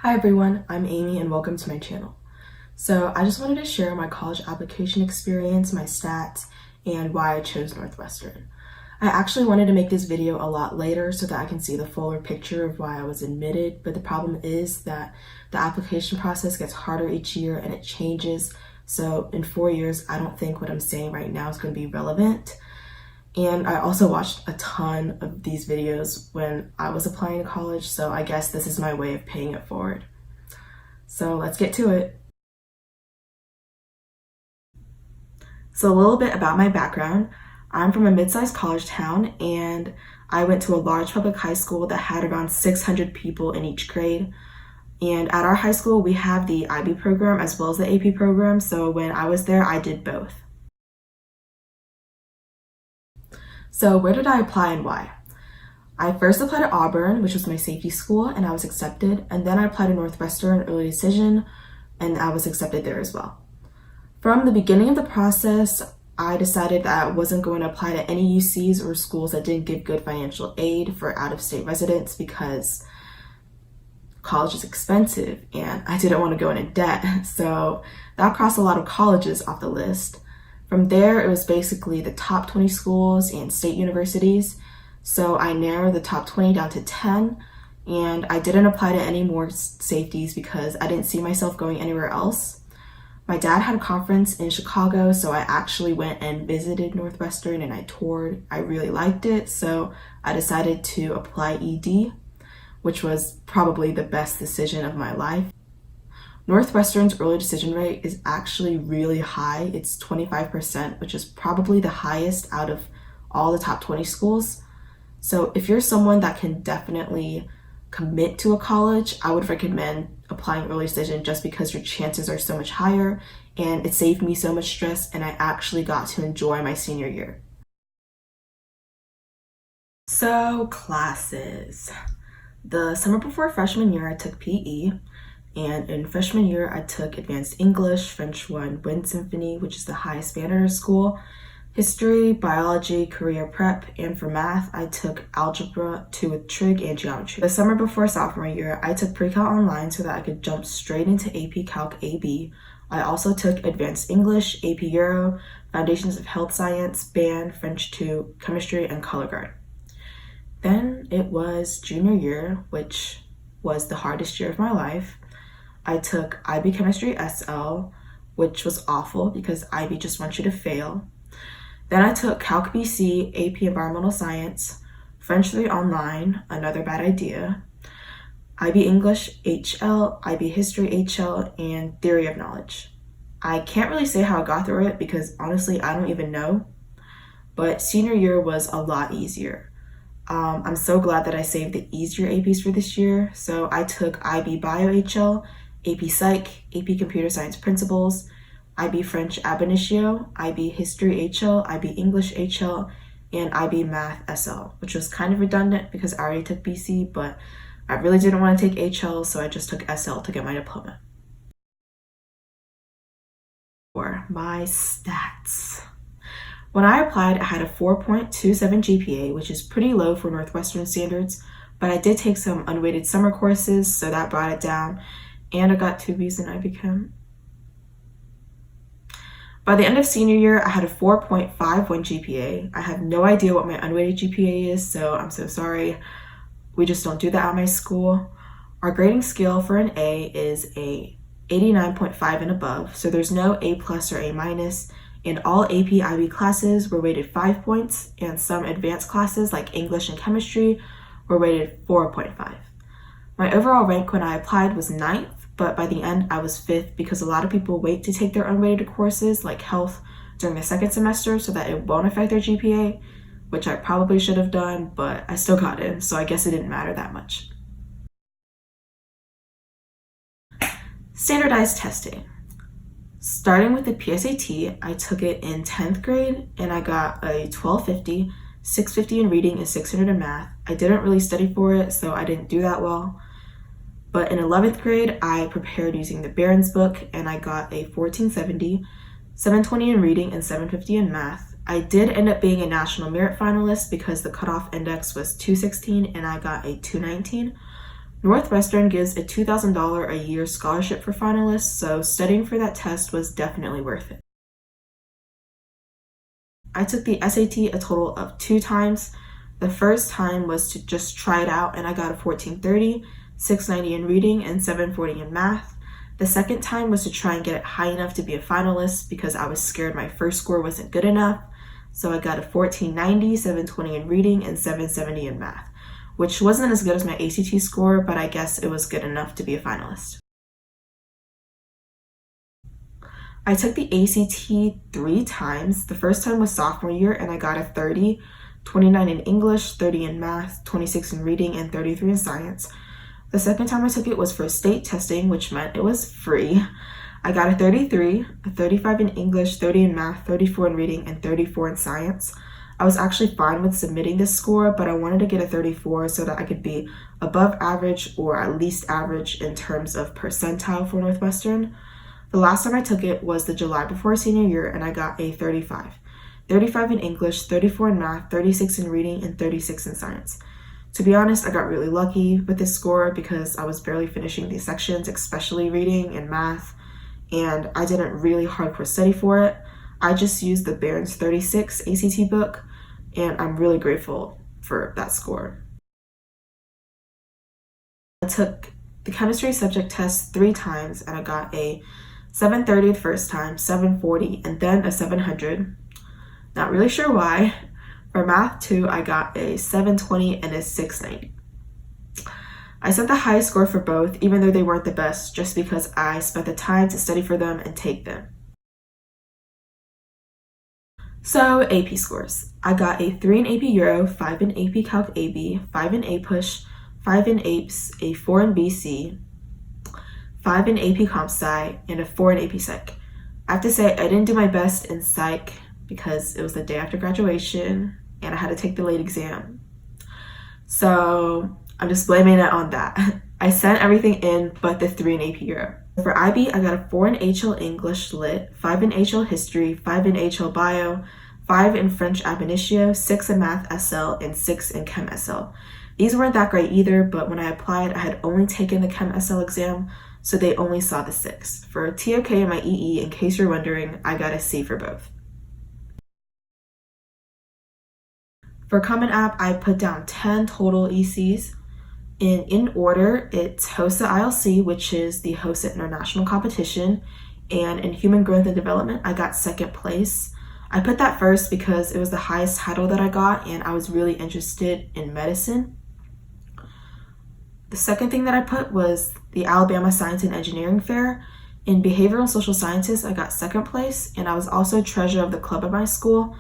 Hi everyone, I'm Amy and welcome to my channel. So I just wanted to share my college application experience, my stats, and why I chose Northwestern. I actually wanted to make this video a lot later so that I can see the fuller picture of why I was admitted, but the problem is that the application process gets harder each year and it changes. So in 4 years, I don't think what I'm saying right now is going to be relevant. And I also watched a ton of these videos when I was applying to college, so I guess this is my way of paying it forward. So let's get to it. So a little bit about my background. I'm from a mid-sized college town and I went to a large public high school that had around 600 people in each grade. And at our high school, we have the IB program as well as the AP program, so when I was there, I did both. So where did I apply and why? I first applied at Auburn, which was my safety school, and I was accepted. And then I applied to Northwestern early decision, and I was accepted there as well. From the beginning of the process, I decided that I wasn't going to apply to any UCs or schools that didn't give good financial aid for out-of-state residents because college is expensive and I didn't want to go into debt. So that crossed a lot of colleges off the list. From there, it was basically the top 20 schools and state universities. So I narrowed the top 20 down to 10, and I didn't apply to any more safeties because I didn't see myself going anywhere else. My dad had a conference in Chicago, so I actually went and visited Northwestern and I toured. I really liked it, so I decided to apply ED, which was probably the best decision of my life. Northwestern's early decision rate is actually really high. It's 25%, which is probably the highest out of all the top 20 schools. So if you're someone that can definitely commit to a college, I would recommend applying early decision just because your chances are so much higher, and it saved me so much stress and I actually got to enjoy my senior year. So classes. The summer before freshman year, I took PE. And in freshman year, I took Advanced English, French 1, Wind Symphony, which is the highest standard of school, History, Biology, Career Prep, and for math, I took Algebra 2 with Trig and Geometry. The summer before sophomore year, I took Pre-Cal Online so that I could jump straight into AP Calc AB. I also took Advanced English, AP Euro, Foundations of Health Science, Band, French 2, Chemistry, and Color Guard. Then it was junior year, which was the hardest year of my life. I took IB Chemistry SL, which was awful because IB just wants you to fail. Then I took Calc BC, AP Environmental Science, French 3 Online, another bad idea, IB English HL, IB History HL, and Theory of Knowledge. I can't really say how I got through it because honestly, I don't even know, but senior year was a lot easier. I'm so glad that I saved the easier APs for this year. So I took IB Bio HL, AP Psych, AP Computer Science Principles, IB French Ab Initio, IB History HL, IB English HL, and IB Math SL, which was kind of redundant because I already took BC, but I really didn't want to take HL, so I just took SL to get my diploma. For my stats. When I applied, I had a 4.27 GPA, which is pretty low for Northwestern standards, but I did take some unweighted summer courses, so that brought it down. And I got 2 Bs in IB Chem. By the end of senior year, I had a 4.51 GPA. I have no idea what my unweighted GPA is, so I'm so sorry. We just don't do that at my school. Our grading scale for an A is a 89.5 and above, so there's no A plus or A minus, and all AP IB classes were weighted 5 points, and some advanced classes like English and Chemistry were weighted 4.5. My overall rank when I applied was 9th, but by the end I was 5th because a lot of people wait to take their unweighted courses like health during the second semester so that it won't affect their GPA, which I probably should have done, but I still got in, so I guess it didn't matter that much. Standardized testing. Starting with the PSAT, I took it in 10th grade and I got a 1250, 650 in reading and 600 in math. I didn't really study for it, so I didn't do that well. But in 11th grade, I prepared using the Barron's book and I got a 1470, 720 in reading and 750 in math. I did end up being a national merit finalist because the cutoff index was 216 and I got a 219. Northwestern gives a $2,000 a year scholarship for finalists, so studying for that test was definitely worth it. I took the SAT a total of 2 times. The first time was to just try it out, and I got a 1430, 690 in reading, and 740 in math. The second time was to try and get it high enough to be a finalist because I was scared my first score wasn't good enough. So I got a 1490, 720 in reading, and 770 in math, which wasn't as good as my ACT score, but I guess it was good enough to be a finalist. I took the ACT 3 times. The first time was sophomore year, and I got a 30, 29 in English, 30 in math, 26 in reading, and 33 in science. The second time I took it was for state testing, which meant it was free. I got a 33, a 35 in English, 30 in math, 34 in reading, and 34 in science. I was actually fine with submitting this score, but I wanted to get a 34 so that I could be above average or at least average in terms of percentile for Northwestern. The last time I took it was the July before senior year, and I got a 35. 35 in English, 34 in math, 36 in reading, and 36 in science. To be honest, I got really lucky with this score because I was barely finishing these sections, especially reading and math, and I didn't really hardcore study for it. I just used the Barron's 36 ACT book, and I'm really grateful for that score. I took the chemistry subject test 3 times, and I got a 730 the first time, 740, and then a 700. Not really sure why. For math 2, I got a 720 and a 690. I set the highest score for both, even though they weren't the best, just because I spent the time to study for them and take them. So, AP scores. I got a 3 in AP Euro, 5 in AP Calc AB, 5 in APUSH, 5 in APES, a 4 in BC, 5 in AP Comp Sci, and a 4 in AP Psych. I have to say, I didn't do my best in Psych because it was the day after graduation and I had to take the late exam. So I'm just blaming it on that. I sent everything in but the 3 in AP Euro. For IB, I got a 4 in HL English Lit, 5 in HL History, 5 in HL Bio, 5 in French Ab Initio, 6 in Math SL, and 6 in Chem SL. These weren't that great either, but when I applied, I had only taken the Chem SL exam, so they only saw the 6. For TOK and my EE, in case you're wondering, I got a C for both. For Common App, I put down 10 total ECs. In order, it's HOSA ILC, which is the HOSA International Competition, and in Human Growth and Development, I got 2nd place. I put that first because it was the highest title that I got, and I was really interested in medicine. The second thing that I put was the Alabama Science and Engineering Fair. In Behavioral and Social Sciences, I got 2nd place, and I was also treasurer of the club at my school.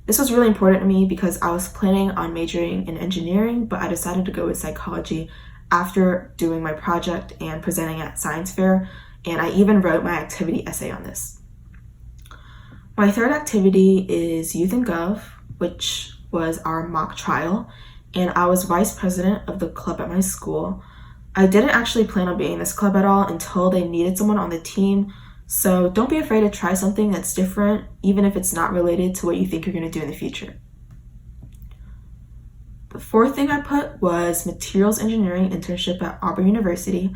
This was really important to me because I was planning on majoring in engineering, but I decided to go with psychology after doing my project and presenting at science fair, and I even wrote my activity essay on this. My third activity is Youth and Gov, which was our mock trial, and I was vice president of the club at my school. I didn't actually plan on being in this club at all until they needed someone on the team, so don't be afraid to try something that's different, even if it's not related to what you think you're going to do in the future. The fourth thing I put was materials engineering internship at Auburn University.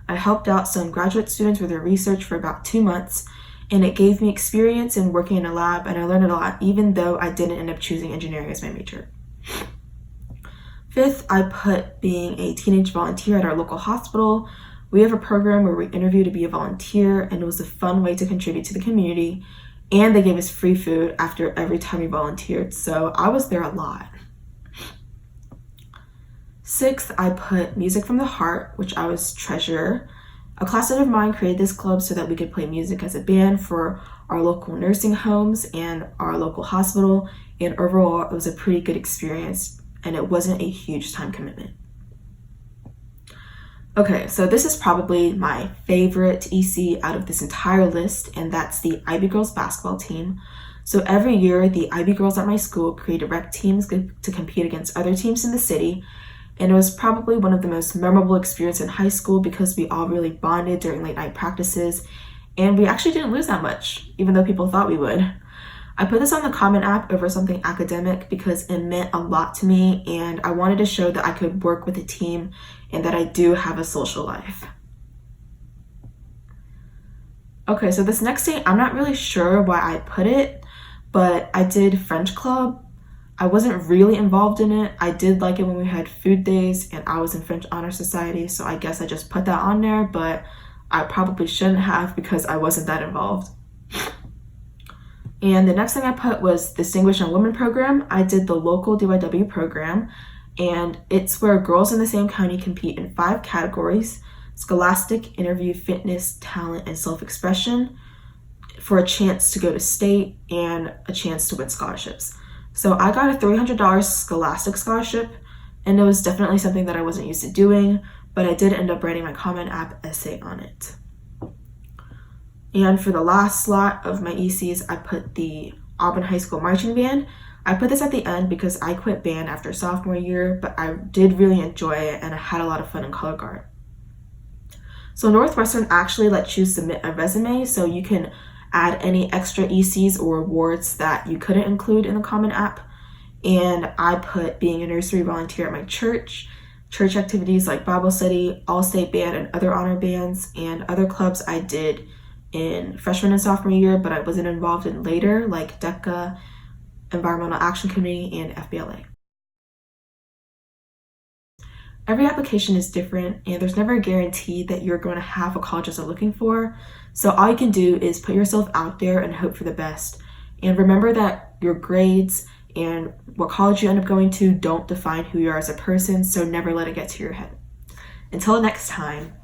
I helped out some graduate students with their research for about 2 months, and it gave me experience in working in a lab, and I learned a lot, even though I didn't end up choosing engineering as my major. Fifth, I put being a teenage volunteer at our local hospital. We have a program where we interview to be a volunteer, and it was a fun way to contribute to the community, and they gave us free food after every time we volunteered, so I was there a lot. Sixth, I put music from the heart, which I was treasurer. A classmate of mine created this club so that we could play music as a band for our local nursing homes and our local hospital, and overall it was a pretty good experience, and it wasn't a huge time commitment. Okay, so this is probably my favorite EC out of this entire list, and that's the IB Girls basketball team. So every year, the IB Girls at my school created rec teams to compete against other teams in the city, and it was probably one of the most memorable experiences in high school because we all really bonded during late night practices, and we actually didn't lose that much, even though people thought we would. I put this on the Common App over something academic because it meant a lot to me and I wanted to show that I could work with a team and that I do have a social life. Okay, so this next thing, I'm not really sure why I put it, but I did French club. I wasn't really involved in it. I did like it when we had food days and I was in French Honor Society, so I guess I just put that on there, but I probably shouldn't have because I wasn't that involved. And the next thing I put was Distinguished Young Women program. I did the local DYW program, and it's where girls in the same county compete in 5 categories: scholastic, interview, fitness, talent, and self-expression, for a chance to go to state and a chance to win scholarships. So I got a $300 scholastic scholarship, and it was definitely something that I wasn't used to doing, but I did end up writing my Common App essay on it. And for the last slot of my ECs, I put the Auburn High School Marching Band. I put this at the end because I quit band after sophomore year, but I did really enjoy it and I had a lot of fun in color guard. So Northwestern actually lets you submit a resume, so you can add any extra ECs or awards that you couldn't include in the Common App. And I put being a nursery volunteer at my church activities like Bible study, all-state band, and other honor bands, and other clubs I did in freshman and sophomore year, but I wasn't involved in later, like DECA, Environmental Action Committee, and FBLA. Every application is different, and there's never a guarantee that you're going to have what colleges are looking for. So all you can do is put yourself out there and hope for the best. And remember that your grades and what college you end up going to don't define who you are as a person, so never let it get to your head. Until next time.